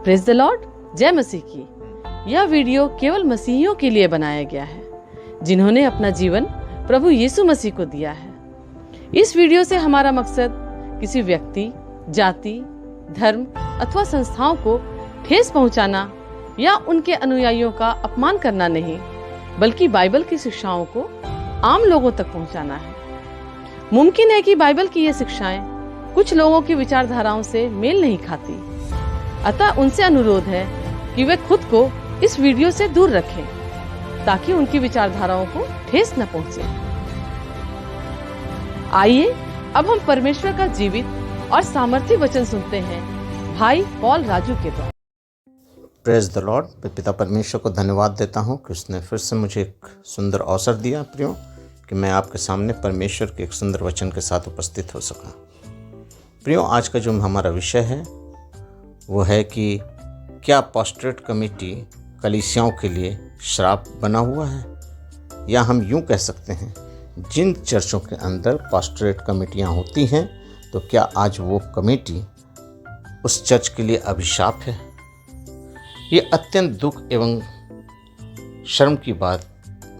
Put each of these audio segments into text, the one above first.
Praise the Lord. जय मसीह की। यह वीडियो केवल मसीहियों के लिए बनाया गया है जिन्होंने अपना जीवन प्रभु यीशु मसीह को दिया है। इस वीडियो से हमारा मकसद किसी व्यक्ति, जाति, धर्म अथवा संस्थाओं को ठेस पहुंचाना या उनके अनुयायियों का अपमान करना नहीं, बल्कि बाइबल की शिक्षाओं को आम लोगों तक पहुंचाना है। मुमकिन है कि बाइबल की ये शिक्षाएं कुछ लोगों की विचारधाराओं से मेल नहीं खाती, अतः उनसे अनुरोध है कि वे खुद को इस वीडियो से दूर रखें ताकि उनकी विचारधाराओं को ठेस न पहुंचे। आइए अब हम परमेश्वर का जीवित और सामर्थी वचन सुनते हैं भाई पॉल राजू के द्वारा। Praise the Lord. मैं पिता परमेश्वर को धन्यवाद देता हूँ कि उसने फिर से मुझे एक सुंदर अवसर दिया प्रियो कि मैं आपके सामने परमेश्वर के एक सुंदर वचन के साथ उपस्थित हो सका। प्रियो, आज का जो हमारा विषय है वो है कि क्या पास्टरेट कमेटी कलीसियाओं के लिए श्राप बना हुआ है, या हम यूं कह सकते हैं जिन चर्चों के अंदर पास्टरेट कमेटियां होती हैं तो क्या आज वो कमेटी उस चर्च के लिए अभिशाप है। ये अत्यंत दुख एवं शर्म की बात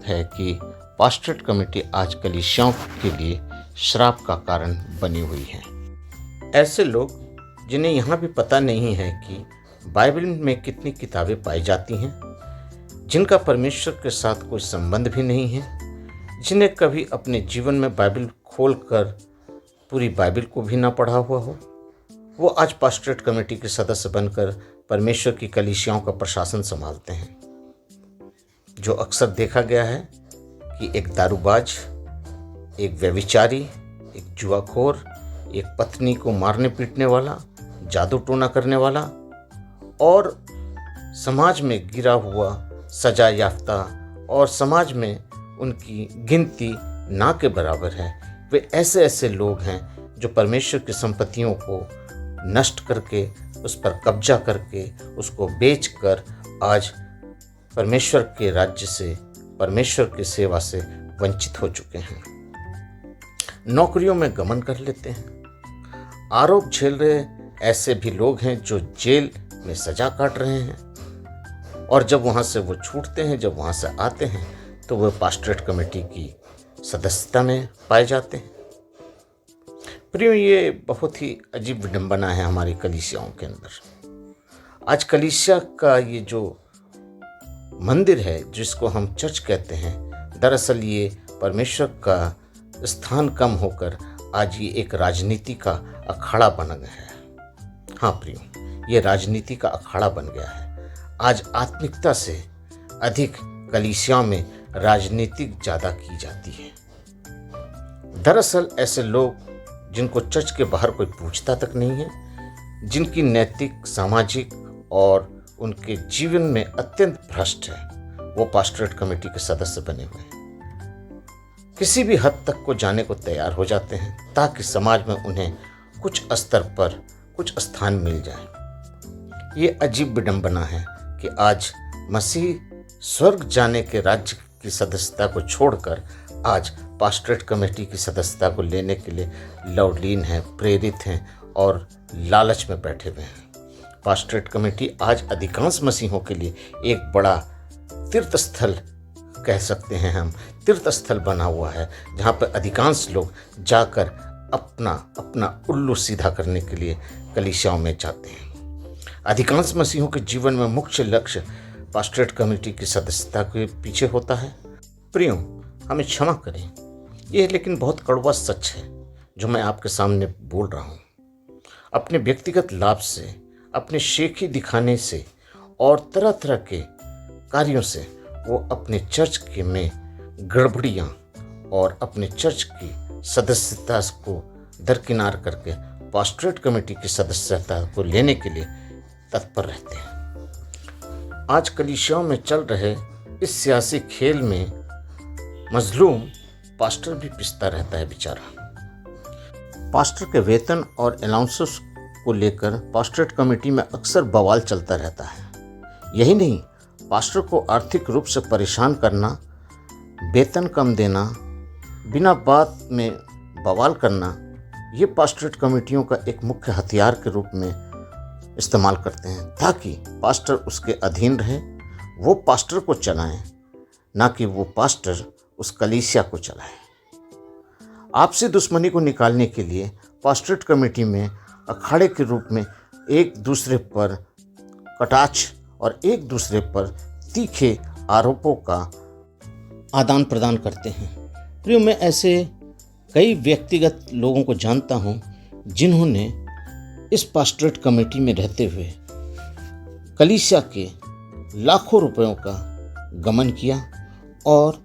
है कि पास्टरेट कमेटी आज कलीसियाओं के लिए श्राप का कारण बनी हुई है। ऐसे लोग जिन्हें यहाँ भी पता नहीं है कि बाइबल में कितनी किताबें पाई जाती हैं, जिनका परमेश्वर के साथ कोई संबंध भी नहीं है, जिन्हें कभी अपने जीवन में बाइबल खोलकर पूरी बाइबल को भी ना पढ़ा हुआ हो, वो आज पास्टरेट कमेटी के सदस्य बनकर परमेश्वर की कलीसियाओं का प्रशासन संभालते हैं। जो अक्सर देखा गया है कि एक दारूबाज, एक व्यभिचारी, एक जुआखोर, एक पत्नी को मारने पीटने वाला, जादू टोना करने वाला और समाज में गिरा हुआ सजा याफ्ता और समाज में उनकी गिनती ना के बराबर है, वे ऐसे लोग हैं जो परमेश्वर की संपत्तियों को नष्ट करके, उस पर कब्जा करके, उसको बेचकर आज परमेश्वर के राज्य से, परमेश्वर की सेवा से वंचित हो चुके हैं। नौकरियों में गमन कर लेते हैं। आरोप झेल रहे ऐसे भी लोग हैं जो जेल में सजा काट रहे हैं, और जब वहाँ से वो छूटते हैं, जब वहाँ से आते हैं तो वो पास्टरेट कमेटी की सदस्यता में पाए जाते हैं। प्रियो, ये बहुत ही अजीब विडंबना है हमारी कलीसियाओं के अंदर। आज कलीसिया का ये जो मंदिर है जिसको हम चर्च कहते हैं, दरअसल ये परमेश्वर का स्थान कम होकर आज ये एक राजनीति का अखाड़ा बन गया है। हाँ प्रियो, ये राजनीति का अखाड़ा बन गया है। आज आत्मिकता से अधिक कलीसियाओं में राजनीतिक ज़्यादा की जाती है। दरअसल ऐसे लोग जिनको चर्च के बाहर कोई पूछता तक नहीं है, जिनकी नैतिक, सामाजिक और उनके जीवन में अत्यंत भ्रष्ट है, वो पास्टरेट कमेटी के सदस्य बने हुए हैं। किसी भी हद तक को जाने को तैयार हो जाते हैं ताकि समाज में उन्हें कुछ स्तर पर कुछ स्थान मिल जाए। ये अजीब विडंबना है कि आज मसीह स्वर्ग जाने के राज्य की सदस्यता को छोड़कर आज पास्टरेट कमेटी की सदस्यता को लेने के लिए लौलीन हैं, प्रेरित हैं और लालच में बैठे हुए हैं। पास्टरेट कमेटी आज अधिकांश मसीहों के लिए एक बड़ा तीर्थ स्थल कह सकते हैं, हम तीर्थ स्थल बना हुआ है जहाँ पर अधिकांश लोग जाकर अपना उल्लू सीधा करने के लिए कलीसियाओं में जाते हैं। अधिकांश मसीहों के जीवन में मुख्य लक्ष्य पास्टरेट कमेटी की सदस्यता के पीछे होता है। प्रियो, हमें क्षमा करें, ये लेकिन बहुत कड़वा सच है जो मैं आपके सामने बोल रहा हूँ। अपने व्यक्तिगत लाभ से, अपने शेखी दिखाने से और तरह तरह के कार्यों से वो अपने चर्च के में गड़बड़ियाँ और अपने चर्च की सदस्यता को दरकिनार करके पास्टरेट कमेटी की सदस्यता को लेने के लिए तत्पर रहते हैं। आज कलीसियाओं में चल रहे इस सियासी खेल में मजलूम पास्टर भी पिसता रहता है बेचारा। पास्टर के वेतन और अलाउंसेस को लेकर पास्टरेट कमेटी में अक्सर बवाल चलता रहता है। यही नहीं, पास्टर को आर्थिक रूप से परेशान करना, वेतन कम देना, बिना बात में बवाल करना, ये पास्टरेट कमेटियों का एक मुख्य हथियार के रूप में इस्तेमाल करते हैं ताकि पास्टर उसके अधीन रहे, वो पास्टर को चलाएं, ना कि वो पास्टर उस कलीसिया को चलाए। आपसी दुश्मनी को निकालने के लिए पास्टरेट कमेटी में अखाड़े के रूप में एक दूसरे पर कटाक्ष और एक दूसरे पर तीखे आरोपों का आदान प्रदान करते हैं। प्रियो, मैं ऐसे कई व्यक्तिगत लोगों को जानता हूं जिन्होंने इस पास्टरेट कमेटी में रहते हुए कलीसिया के लाखों रुपयों का गमन किया और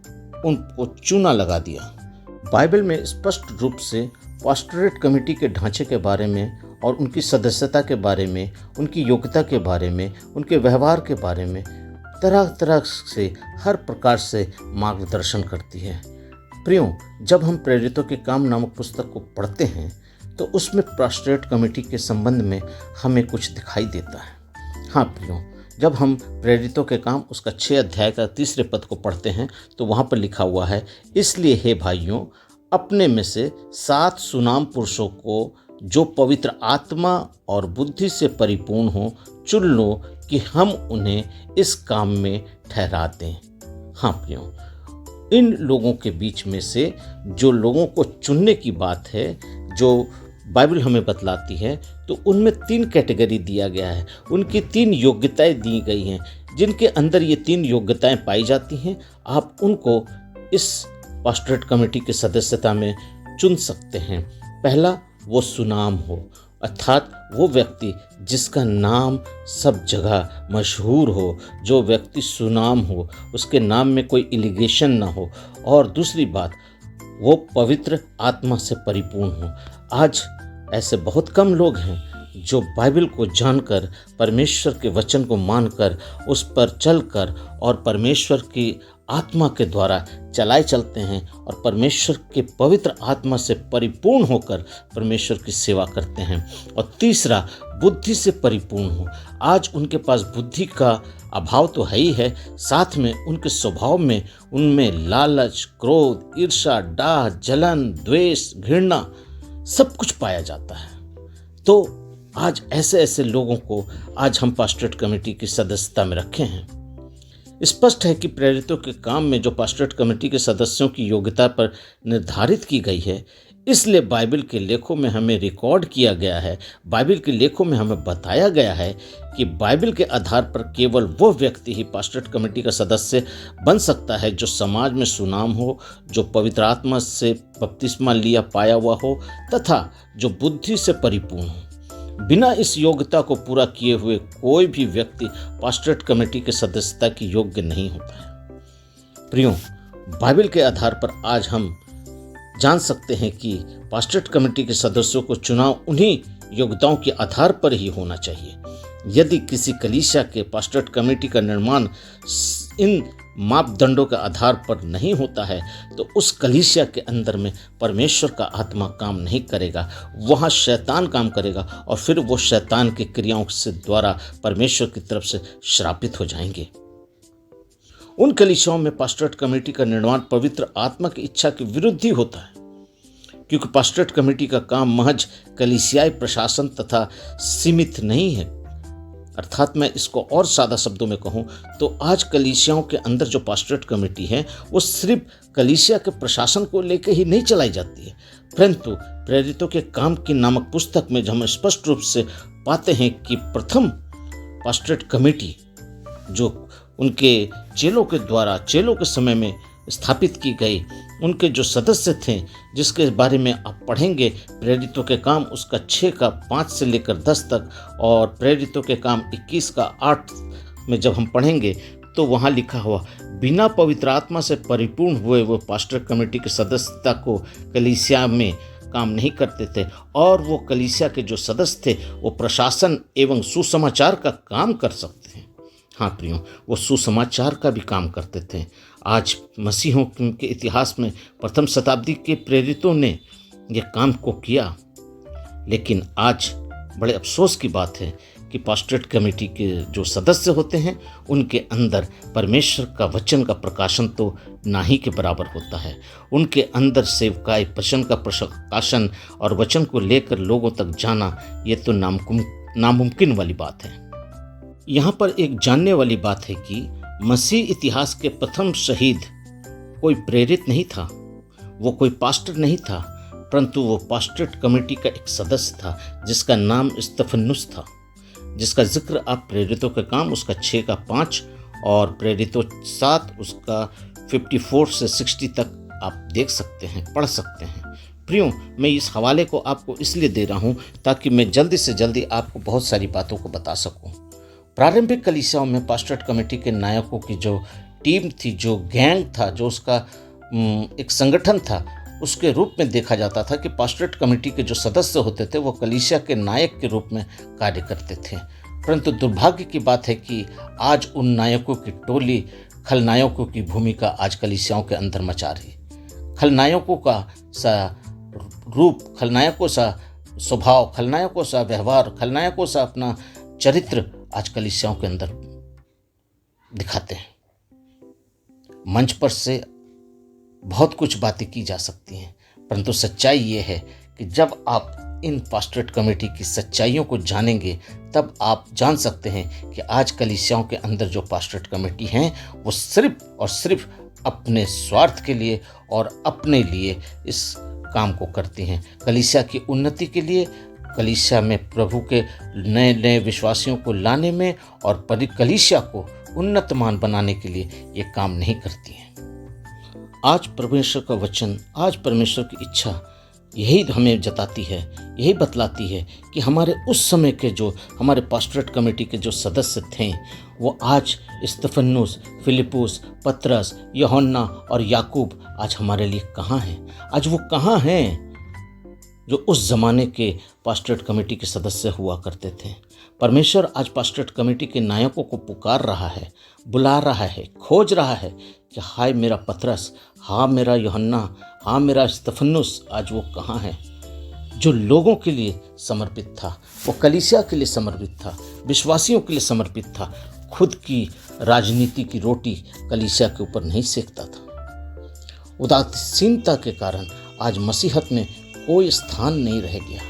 उनको चूना लगा दिया। बाइबल में स्पष्ट रूप से पास्टरेट कमेटी के ढांचे के बारे में और उनकी सदस्यता के बारे में, उनकी योग्यता के बारे में, उनके व्यवहार के बारे में तरह तरह से हर प्रकार से मार्गदर्शन करती है। प्रियो, जब हम प्रेरितों के काम नामक पुस्तक को पढ़ते हैं तो उसमें पास्टरेट कमेटी के संबंध में हमें कुछ दिखाई देता है। हाँ प्रियो, जब हम प्रेरितों के काम उसका 6 अध्याय का 3 पद को पढ़ते हैं तो वहाँ पर लिखा हुआ है, इसलिए हे भाइयों, अपने में से 7 सुनाम पुरुषों को जो पवित्र आत्मा और बुद्धि से परिपूर्ण हो चुन लो कि हम उन्हें इस काम में ठहरा दें। हाँ प्रियो, इन लोगों के बीच में से जो लोगों को चुनने की बात है, जो बाइबल हमें बतलाती है, तो उनमें 3 कैटेगरी दिया गया है। उनकी 3 योग्यताएं दी गई हैं। जिनके अंदर ये 3 योग्यताएं पाई जाती हैं, आप उनको इस पास्टरेट कमेटी की सदस्यता में चुन सकते हैं। पहला, वो सुनाम हो, अर्थात वो व्यक्ति जिसका नाम सब जगह मशहूर हो, जो व्यक्ति सुनाम हो, उसके नाम में कोई एलिगेशन ना हो। और दूसरी बात, वो पवित्र आत्मा से परिपूर्ण हो। आज ऐसे बहुत कम लोग हैं जो बाइबल को जानकर, परमेश्वर के वचन को मानकर, उस पर चलकर और परमेश्वर की आत्मा के द्वारा चलाए चलते हैं और परमेश्वर के पवित्र आत्मा से परिपूर्ण होकर परमेश्वर की सेवा करते हैं। और तीसरा, बुद्धि से परिपूर्ण हो। आज उनके पास बुद्धि का अभाव तो है ही है, साथ में उनके स्वभाव में, उनमें लालच, क्रोध, ईर्ष्या, डाह, जलन, द्वेष, घृणा सब कुछ पाया जाता है। तो आज ऐसे ऐसे लोगों को आज हम पास्टरेट कमेटी की सदस्यता में रखे हैं। स्पष्ट है कि प्रेरितों के काम में जो पास्टरेट कमेटी के सदस्यों की योग्यता पर निर्धारित की गई है, इसलिए बाइबल के लेखों में हमें रिकॉर्ड किया गया है, बाइबल के लेखों में हमें बताया गया है कि बाइबल के आधार पर केवल वो व्यक्ति ही पास्टरेट कमेटी का सदस्य बन सकता है जो समाज में सुनाम हो, जो पवित्र आत्मा से बपतिस्मा लिया पाया हुआ हो तथा जो बुद्धि से परिपूर्ण हो। बिना इस योग्यता को पूरा किए हुए कोई भी व्यक्ति पास्टरेट कमेटी के सदस्यता की योग्य नहीं होता है। प्रियो, बाइबल के आधार पर आज हम जान सकते हैं कि पास्टरेट कमेटी के सदस्यों को चुनाव उन्हीं योग्यताओं के आधार पर ही होना चाहिए। यदि किसी कलीसिया के पास्टरेट कमेटी का निर्माण इन मापदंडों के आधार पर नहीं होता है तो उस कलीसिया के अंदर में परमेश्वर का आत्मा काम नहीं करेगा, वहाँ शैतान काम करेगा और फिर वो शैतान की क्रियाओं से द्वारा परमेश्वर की तरफ से श्रापित हो जाएंगे। उन कलीसियाओं में पास्टरेट कमेटी का निर्माण पवित्र आत्मा की इच्छा के विरुद्ध ही होता है, क्योंकि पास्टरेट कमेटी का काम महज कलीसियाई प्रशासन तथा सीमित नहीं है। अर्थात मैं इसको और सादा शब्दों में कहूँ तो आज कलीसियाओं के अंदर जो पास्टरेट कमेटी है वो सिर्फ कलीसिया के प्रशासन को लेकर ही नहीं चलाई जाती है, परंतु प्रेरितों के काम की नामक पुस्तक में हम स्पष्ट रूप से पाते हैं कि प्रथम पास्टरेट कमेटी जो उनके चेलों के द्वारा चेलों के समय में स्थापित की गई, उनके जो सदस्य थे जिसके बारे में आप पढ़ेंगे प्रेरितों के काम उसका 6 का 5 से लेकर 10 तक और प्रेरितों के काम 21 का 8 में जब हम पढ़ेंगे तो वहाँ लिखा हुआ, बिना पवित्र आत्मा से परिपूर्ण हुए वो पास्टर कमेटी की सदस्यता को कलीसिया में काम नहीं करते थे और वो कलीसिया के जो सदस्य थे वो प्रशासन एवं सुसमाचार का काम कर सकते हैं। हाँ प्रियो, वो सुसमाचार का भी काम करते थे। आज मसीहों के इतिहास में प्रथम शताब्दी के प्रेरितों ने ये काम को किया, लेकिन आज बड़े अफसोस की बात है कि पास्टरेट कमेटी के जो सदस्य होते हैं उनके अंदर परमेश्वर का वचन का प्रकाशन तो ना ही के बराबर होता है। उनके अंदर सेवकाई वचन का प्रकाशन और वचन को लेकर लोगों तक जाना ये तो नामुमकिन वाली बात है। यहाँ पर एक जानने वाली बात है कि मसीह इतिहास के प्रथम शहीद कोई प्रेरित नहीं था, वो कोई पास्टर नहीं था, परंतु वो पास्टरेट कमेटी का एक सदस्य था जिसका नाम स्तिफनुस था, जिसका जिक्र आप प्रेरितों के काम उसका 6 का 5 और प्रेरितों 7 उसका 54 से 60 तक आप देख सकते हैं, पढ़ सकते हैं। प्रियो, मैं इस हवाले को आपको इसलिए दे रहा हूँ ताकि मैं जल्दी से जल्दी आपको बहुत सारी बातों को बता सकूँ। प्रारंभिक कलीसियाओं में पास्टरेट कमेटी के नायकों की जो टीम थी, जो गैंग था, जो उसका एक संगठन था, उसके रूप में देखा जाता था कि पास्टरेट कमेटी के जो सदस्य होते थे वो कलीसिया के नायक के रूप में कार्य करते थे। परंतु दुर्भाग्य की बात है कि आज उन नायकों की टोली खलनायकों की भूमिका आज कलीसियाओं के अंदर मचा रही। खलनायकों का सा रूप, खलनायकों सा स्वभाव, खलनायकों सा व्यवहार, खलनायकों सा अपना चरित्र आज कलीसियाओं के अंदर दिखाते हैं। मंच पर से बहुत कुछ बातें की जा सकती हैं, परंतु सच्चाई ये है कि जब आप इन पास्टरेट कमेटी की सच्चाइयों को जानेंगे तब आप जान सकते हैं कि आज कलीसियाओं के अंदर जो पास्टरेट कमेटी हैं वो सिर्फ और सिर्फ अपने स्वार्थ के लिए और अपने लिए इस काम को करती हैं। कलीसिया की उन्नति के लिए, कलीसिया में प्रभु के नए नए विश्वासियों को लाने में और कलीसिया को उन्नतमान बनाने के लिए ये काम नहीं करती हैं। आज परमेश्वर का वचन, आज परमेश्वर की इच्छा यही हमें जताती है, यही बतलाती है कि हमारे उस समय के जो हमारे पास्टरेट कमेटी के जो सदस्य थे वो आज स्तिफनुस, फिलिपुस, पतरस, यूहन्ना और याकूब आज हमारे लिए कहाँ हैं? आज वो कहाँ हैं जो उस ज़माने के पास्टरेट कमेटी के सदस्य हुआ करते थे? परमेश्वर आज पास्टरेट कमेटी के नायकों को पुकार रहा है, बुला रहा है, खोज रहा है कि हाय मेरा पतरस, हाँ मेरा यूहन्ना, हाँ मेरा स्तिफनुस, आज वो कहाँ है जो लोगों के लिए समर्पित था, वो कलीसिया के लिए समर्पित था, विश्वासियों के लिए समर्पित था, खुद की राजनीति की रोटी कलीसिया के ऊपर नहीं सेकता था। उदासीनता के कारण आज मसीहत में कोई स्थान नहीं रह गया।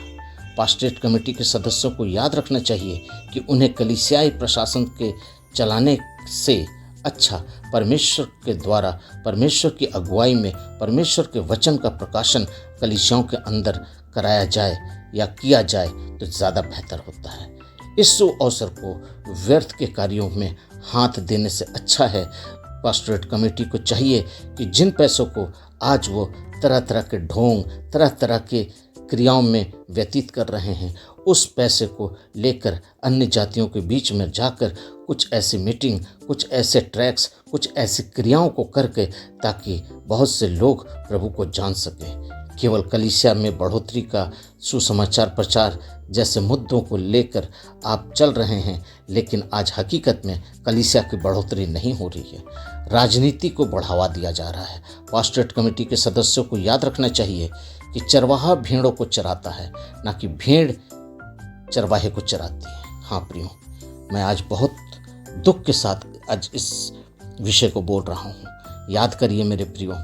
पास्टरेट कमेटी के सदस्यों को याद रखना चाहिए कि उन्हें कलीसियाई प्रशासन के चलाने से अच्छा परमेश्वर के द्वारा, परमेश्वर की अगुवाई में, परमेश्वर के वचन का प्रकाशन कलीसियाओं के अंदर कराया जाए या किया जाए तो ज़्यादा बेहतर होता है। इस अवसर को व्यर्थ के कार्यों में हाथ देने से अच्छा है पास्टरेट कमेटी को चाहिए कि जिन पैसों को आज वो तरह तरह के ढोंग, तरह तरह के क्रियाओं में व्यतीत कर रहे हैं, उस पैसे को लेकर अन्य जातियों के बीच में जाकर कुछ ऐसी मीटिंग, कुछ ऐसे ट्रैक्स, कुछ ऐसी क्रियाओं को करके ताकि बहुत से लोग प्रभु को जान सकें। केवल कलीसिया में बढ़ोतरी का सुसमाचार प्रचार जैसे मुद्दों को लेकर आप चल रहे हैं, लेकिन आज हकीकत में कलीसिया की बढ़ोतरी नहीं हो रही है, राजनीति को बढ़ावा दिया जा रहा है। पास्टरेट कमेटी के सदस्यों को याद रखना चाहिए कि चरवाहा भेड़ों को चराता है, ना कि भेड़ चरवाहे को चराती है। हाँ प्रियो, मैं आज बहुत दुख के साथ आज इस विषय को बोल रहा हूँ। याद करिए मेरे प्रियो,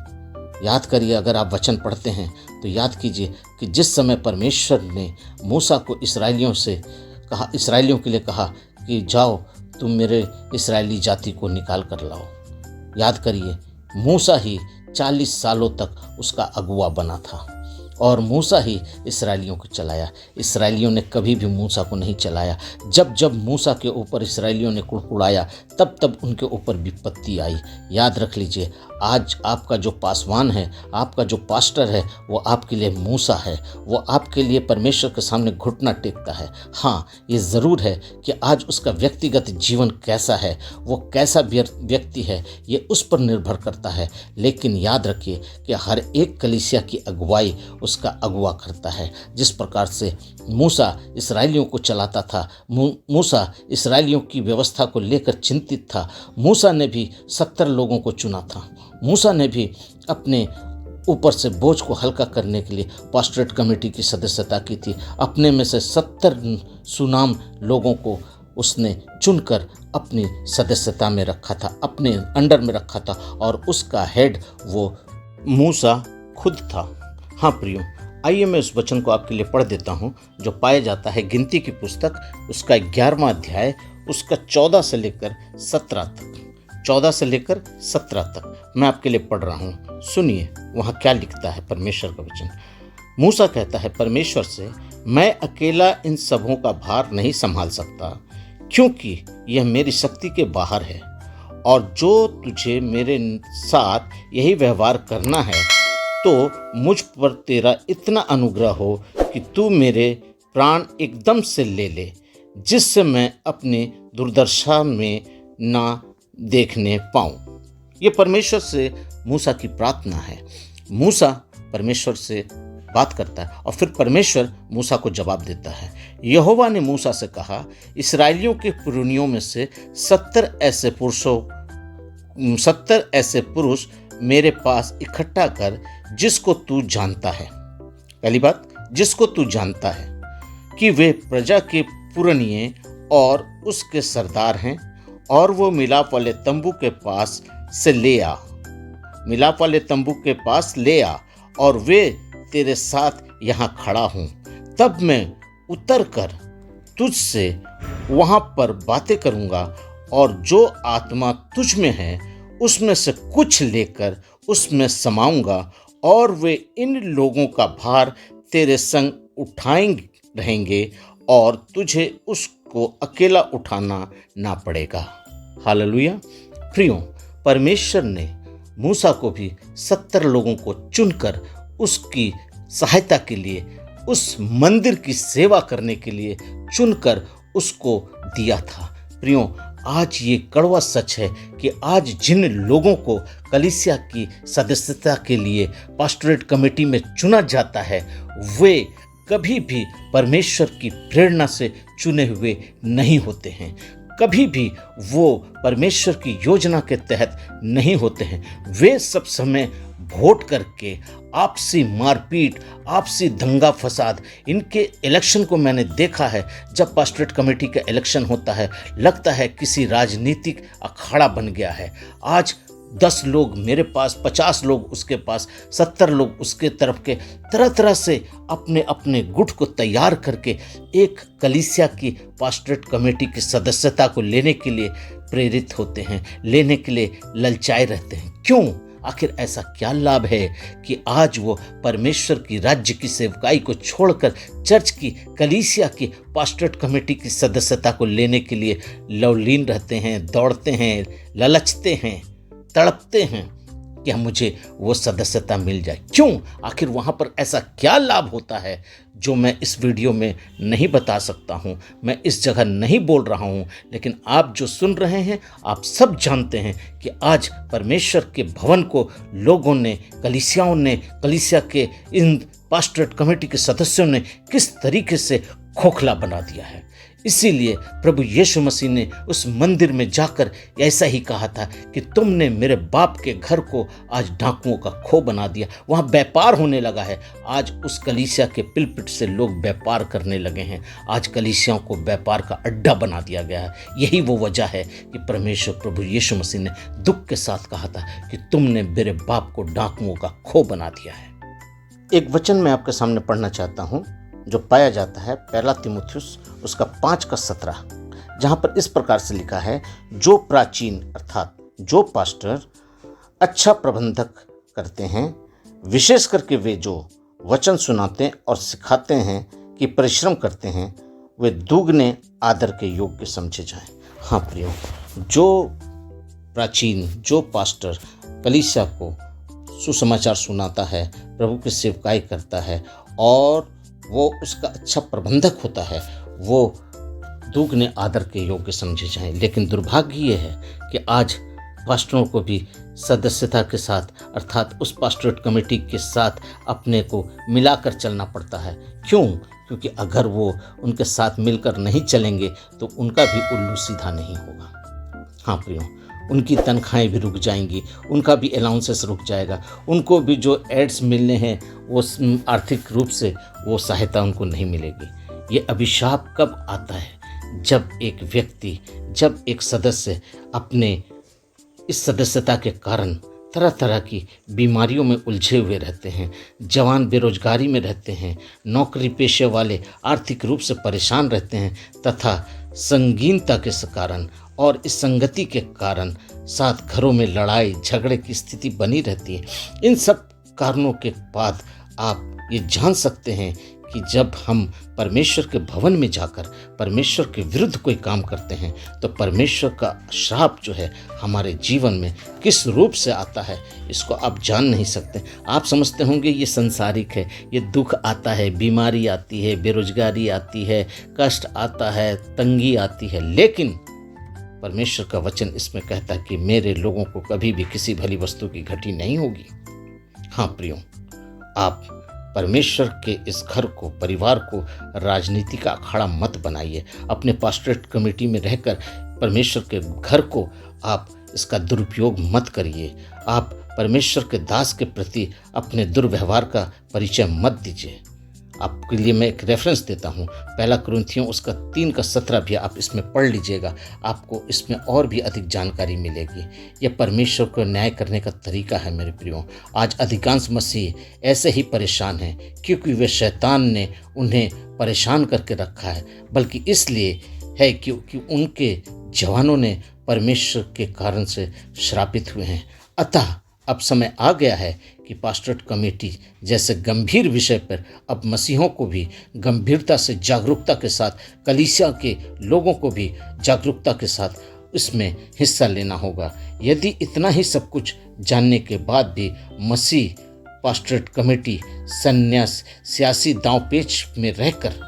याद करिए, अगर आप वचन पढ़ते हैं तो याद कीजिए कि जिस समय परमेश्वर ने मूसा को इसराइलियों के लिए कहा कि जाओ तुम मेरे इसराइली जाति को निकाल कर लाओ, याद करिए मूसा ही 40 सालों तक उसका अगुवा बना था और मूसा ही इसराइलियों को चलाया। इसराइलियों ने कभी भी मूसा को नहीं चलाया। जब जब मूसा के ऊपर इसराइलियों ने कुड़कुड़ाया तब तब उनके ऊपर विपत्ति आई। याद रख लीजिए, आज आपका जो पासवान है, आपका जो पास्टर है, वो आपके लिए मूसा है, वो आपके लिए परमेश्वर के सामने घुटना टेकता है। हाँ, ये ज़रूर है कि आज उसका व्यक्तिगत जीवन कैसा है, वो कैसा व्यक्ति है, ये उस पर निर्भर करता है। लेकिन याद रखिए कि हर एक कलीसिया की अगुवाई उसका अगुवा करता है। जिस प्रकार से मूसा इसराइलियों को चलाता था, मूसा इसराइलियों की व्यवस्था को लेकर चिंतित था। मूसा ने भी 70 लोगों को चुना था। मूसा ने भी अपने ऊपर से बोझ को हल्का करने के लिए पास्टरेट कमेटी की सदस्यता की थी। अपने में से 70 सुनाम लोगों को उसने चुनकर अपनी सदस्यता में रखा था, अपने अंडर में रखा था, और उसका हेड वो मूसा खुद था। हाँ प्रियो, आइए मैं उस वचन को आपके लिए पढ़ देता हूँ, जो पाया जाता है गिनती की पुस्तक उसका 11वां अध्याय उसका 14 से लेकर 17 तक। 14 से लेकर 17 तक मैं आपके लिए पढ़ रहा हूँ। सुनिए वहाँ क्या लिखता है परमेश्वर का वचन। मूसा कहता है परमेश्वर से, मैं अकेला इन सबों का भार नहीं संभाल सकता, क्योंकि यह मेरी शक्ति के बाहर है। और जो तुझे मेरे साथ यही व्यवहार करना है, तो मुझ पर तेरा इतना अनुग्रह हो कि तू मेरे प्राण एकदम से ले ले, जिससे मैं अपनी दुर्दशा में ना देखने पाऊं। ये परमेश्वर से मूसा की प्रार्थना है। मूसा परमेश्वर से बात करता है और फिर परमेश्वर मूसा को जवाब देता है। यहोवा ने मूसा से कहा, इस्राएलियों के पुरनियों में से 70 ऐसे पुरुष मेरे पास इकट्ठा कर, जिसको तू जानता है। पहली बात, जिसको तू जानता है कि वे प्रजा के पुरनिये और उसके सरदार हैं, और वो मिलाप वाले तंबू के पास से ले आ। मिलाप वाले तंबू के पास ले आ, और वे तेरे साथ यहाँ खड़ा हूँ। तब मैं उतर कर तुझसे वहाँ पर बातें करूँगा, और जो आत्मा तुझ में है उसमें से कुछ लेकर उसमें समाऊंगा, और वे इन लोगों का भार तेरे संग उठाएंगे रहेंगे, और तुझे उसको अकेला उठाना ना पड़ेगा। हालेलुया। प्रियो, परमेश्वर ने मूसा को भी 70 लोगों को चुनकर उसकी सहायता के लिए, उस मंदिर की सेवा करने के लिए चुनकर उसको दिया था। प्रियो, आज ये कड़वा सच है कि आज जिन लोगों को कलीसिया की सदस्यता के लिए पास्टोरेट कमेटी में चुना जाता है, वे कभी भी परमेश्वर की प्रेरणा से चुने हुए नहीं होते हैं। कभी भी वो परमेश्वर की योजना के तहत नहीं होते हैं। वे सब समय वोट करके आपसी मारपीट, आपसी दंगा फसाद, इनके इलेक्शन को मैंने देखा है। जब पास्टोरेट कमेटी का इलेक्शन होता है, लगता है किसी राजनीतिक अखाड़ा बन गया है। आज 10 लोग मेरे पास, 50 लोग उसके पास, 70 लोग उसके तरफ के, तरह तरह से अपने अपने गुट को तैयार करके एक कलीसिया की पास्टोरेट कमेटी की सदस्यता को लेने के लिए प्रेरित होते हैं, लेने के लिए ललचाए रहते हैं। क्यों? आखिर ऐसा क्या लाभ है कि आज वो परमेश्वर की राज्य की सेवकाई को छोड़कर चर्च की, कलीसिया की पास्टोरेट कमेटी की सदस्यता को लेने के लिए लवलीन रहते हैं, दौड़ते हैं, ललचते हैं, तड़पते हैं कि मुझे वो सदस्यता मिल जाए। क्यों? आखिर वहाँ पर ऐसा क्या लाभ होता है जो मैं इस वीडियो में नहीं बता सकता हूँ, मैं इस जगह नहीं बोल रहा हूँ। लेकिन आप जो सुन रहे हैं, आप सब जानते हैं कि आज परमेश्वर के भवन को लोगों ने, कलीसियाओं ने, कलीसिया के इन पास्टोरेट कमेटी के सदस्यों ने किस तरीके से खोखला बना दिया है। इसीलिए प्रभु यीशु मसीह ने उस मंदिर में जाकर ऐसा ही कहा था कि तुमने मेरे बाप के घर को आज डाकुओं का खो बना दिया। वहाँ व्यापार होने लगा है। आज उस कलीसिया के पिलपिट से लोग व्यापार करने लगे हैं। आज कलीसियाओं को व्यापार का अड्डा बना दिया गया है। यही वो वजह है कि परमेश्वर प्रभु यीशु मसीह ने दुख के साथ कहा था कि तुमने मेरे बाप को डाकुओं का खो बना दिया है। एक वचन मैं आपके सामने पढ़ना चाहता हूँ, जो पाया जाता है 1 तीमुथियुस उसका 5:17, जहाँ पर इस प्रकार से लिखा है, जो प्राचीन अर्थात जो पास्टर अच्छा प्रबंधक करते हैं, विशेष करके वे जो वचन सुनाते और सिखाते हैं कि परिश्रम करते हैं, वे दुगने आदर के योग्य समझे जाएं। हाँ प्रियो, जो प्राचीन, जो पास्टर कलीसिया को सुसमाचार सुनाता है, प्रभु की सेवकाई करता है और वो उसका अच्छा प्रबंधक होता है, वो दुगने आदर के योग्य समझे जाएं। लेकिन दुर्भाग्य ये है कि आज पास्टरों को भी सदस्यता के साथ, अर्थात उस पास्टोरेट कमेटी के साथ अपने को मिलाकर चलना पड़ता है। क्यों? क्योंकि अगर वो उनके साथ मिलकर नहीं चलेंगे तो उनका भी उल्लू सीधा नहीं होगा। हाँ प्रियो, उनकी तनख्वाहें भी रुक जाएंगी, उनका भी अलाउंसेस रुक जाएगा, उनको भी जो एड्स मिलने हैं वो आर्थिक रूप से वो सहायता उनको नहीं मिलेगी। ये अभिशाप कब आता है? जब एक व्यक्ति, जब एक सदस्य अपने इस सदस्यता के कारण तरह तरह की बीमारियों में उलझे हुए रहते हैं, जवान बेरोजगारी में रहते हैं, नौकरी पेशे वाले आर्थिक रूप से परेशान रहते हैं तथा संगीनता के कारण और इस संगति के कारण साथ घरों में लड़ाई झगड़े की स्थिति बनी रहती है। इन सब कारणों के बाद आप ये जान सकते हैं कि जब हम परमेश्वर के भवन में जाकर परमेश्वर के विरुद्ध कोई काम करते हैं तो परमेश्वर का श्राप जो है हमारे जीवन में किस रूप से आता है, इसको आप जान नहीं सकते। आप समझते होंगे ये संसारिक है, ये दुख आता है, बीमारी आती है, बेरोजगारी आती है, कष्ट आता है, तंगी आती है, लेकिन परमेश्वर का वचन इसमें कहता है कि मेरे लोगों को कभी भी किसी भली वस्तु की घटी नहीं होगी। हाँ प्रियो, आप परमेश्वर के इस घर को, परिवार को राजनीति का अखाड़ा मत बनाइए। अपने पास्टरेट कमेटी में रहकर परमेश्वर के घर को आप इसका दुरुपयोग मत करिए। आप परमेश्वर के दास के प्रति अपने दुर्व्यवहार का परिचय मत दीजिए। आपके लिए मैं एक रेफरेंस देता हूँ, 1 कुरिन्थियों उसका 3:17 भी आप इसमें पढ़ लीजिएगा, आपको इसमें और भी अधिक जानकारी मिलेगी। यह परमेश्वर को न्याय करने का तरीका है मेरे प्रियो। आज अधिकांश मसीह ऐसे ही परेशान हैं क्योंकि वे शैतान ने उन्हें परेशान करके रखा है, बल्कि इसलिए है क्योंकि उनके जवानों ने परमेश्वर के कारण से श्रापित हुए हैं। अतः अब समय आ गया है कि पास्टरेट कमेटी जैसे गंभीर विषय पर अब मसीहों को भी गंभीरता से, जागरूकता के साथ, कलीसिया के लोगों को भी जागरूकता के साथ इसमें हिस्सा लेना होगा। यदि इतना ही सब कुछ जानने के बाद भी मसीह पास्टरेट कमेटी संन्यास सियासी दांवपेच में रहकर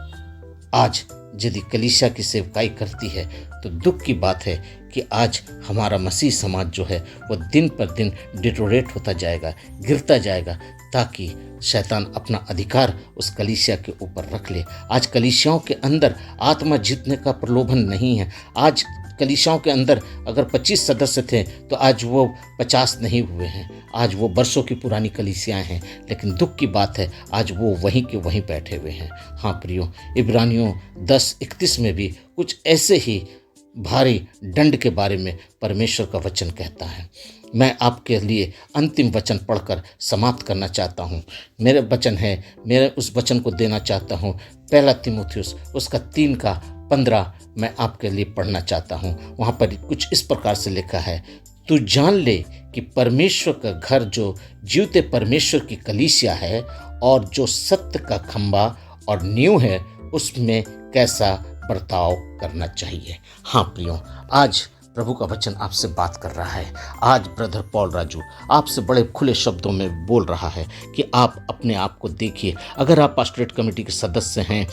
आज यदि कलीसिया की सेवकाई करती है तो दुख की बात है कि आज हमारा मसीह समाज जो है वो दिन पर दिन डिटोरेट होता जाएगा, गिरता जाएगा, ताकि शैतान अपना अधिकार उस कलीसिया के ऊपर रख ले। आज कलीसियाओं के अंदर आत्मा जीतने का प्रलोभन नहीं है। आज कलीसियाओं के अंदर अगर 25 सदस्य थे तो आज वो 50 नहीं हुए हैं। आज वो बरसों की पुरानी कलीसियाएं हैं, लेकिन दुख की बात है आज वो वहीं के वहीं बैठे हुए हैं। हाँ प्रियो, इब्रानियों 10:31 में भी कुछ ऐसे ही भारी दंड के बारे में परमेश्वर का वचन कहता है। मैं आपके लिए अंतिम वचन पढ़कर समाप्त करना चाहता हूँ। मेरे वचन है, मेरे उस वचन को देना चाहता हूँ 1 तीमुथियुस उसका 3:15 मैं आपके लिए पढ़ना चाहता हूँ। वहाँ पर कुछ इस प्रकार से लिखा है, तू जान ले कि परमेश्वर का घर जो जीवते परमेश्वर की कलीसिया है और जो सत्य का खंभा और नींव है उसमें कैसा बर्ताव करना चाहिए। हाँ प्रियो, आज प्रभु का वचन आपसे बात कर रहा है। आज ब्रदर पॉल राजू आपसे बड़े खुले शब्दों में बोल रहा है कि आप अपने आप को देखिए। अगर आप पास्टरेट कमेटी के सदस्य हैं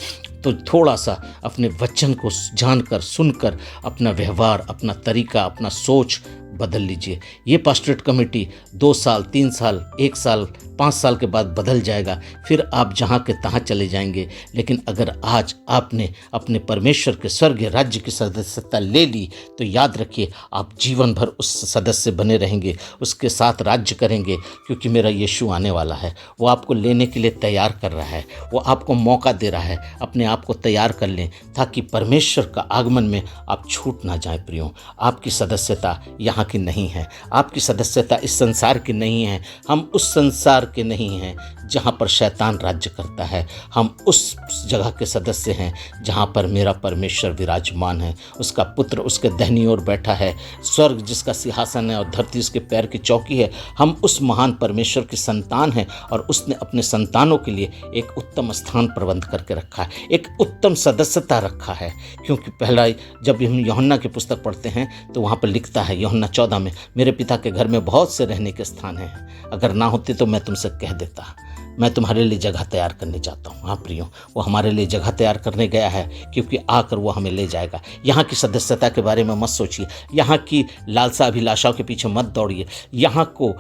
तो थोड़ा सा अपने वचन को जानकर, सुनकर अपना व्यवहार, अपना तरीका, अपना सोच बदल लीजिए। ये पास्टरेट कमेटी 2 साल, 3 साल, 1 साल, 5 साल के बाद बदल जाएगा, फिर आप जहाँ के तहाँ चले जाएंगे। लेकिन अगर आज आपने अपने परमेश्वर के स्वर्गीय राज्य की सदस्यता ले ली तो याद रखिए आप जीवन भर उस सदस्य बने रहेंगे, उसके साथ राज्य करेंगे, क्योंकि मेरा यीशु आने वाला है। वो आपको लेने के लिए तैयार कर रहा है, वो आपको मौका दे रहा है। अपने आप को तैयार कर लें ताकि परमेश्वर का आगमन में आप छूट ना जाए। प्रियो, आपकी सदस्यता यहाँ की नहीं है, आपकी सदस्यता इस संसार की नहीं है। हम उस संसार के नहीं हैं जहाँ पर शैतान राज्य करता है। हम उस जगह के सदस्य हैं जहाँ पर मेरा परमेश्वर विराजमान है, उसका पुत्र उसके दाहिनी ओर बैठा है, स्वर्ग जिसका सिंहासन है और धरती उसके पैर की चौकी है। हम उस महान परमेश्वर की संतान हैं और उसने अपने संतानों के लिए एक उत्तम स्थान प्रबंध करके रखा है, एक उत्तम सदस्यता रखा है। क्योंकि पहला जब हम यूहन्ना की पुस्तक पढ़ते हैं तो वहाँ पर लिखता है यूहन्ना 14 में, मेरे पिता के घर में बहुत से रहने के स्थान हैं, अगर ना होते तो मैं तुमसे कह देता, मैं तुम्हारे लिए जगह तैयार करने जाता हूँ। हाँ प्रियो, वो हमारे लिए जगह तैयार करने गया है, क्योंकि आकर वो हमें ले जाएगा। यहाँ की सदस्यता के बारे में मत सोचिए, यहाँ की लालसा अभिलाषाओं के पीछे मत दौड़िए, यहाँ को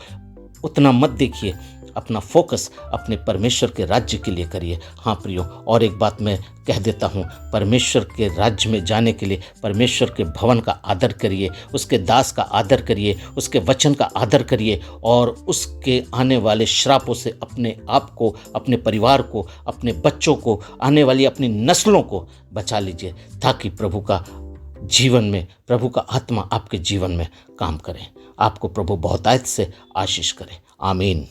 उतना मत देखिए। अपना फोकस अपने परमेश्वर के राज्य के लिए करिए। हाँ प्रियो, और एक बात मैं कह देता हूँ, परमेश्वर के राज्य में जाने के लिए परमेश्वर के भवन का आदर करिए, उसके दास का आदर करिए, उसके वचन का आदर करिए और उसके आने वाले श्रापों से अपने आप को, अपने परिवार को, अपने बच्चों को, आने वाली अपनी नस्लों को बचा लीजिए, ताकि प्रभु का जीवन में प्रभु का आत्मा आपके जीवन में काम करे। आपको प्रभु बहुतायत से आशीष करे। आमीन।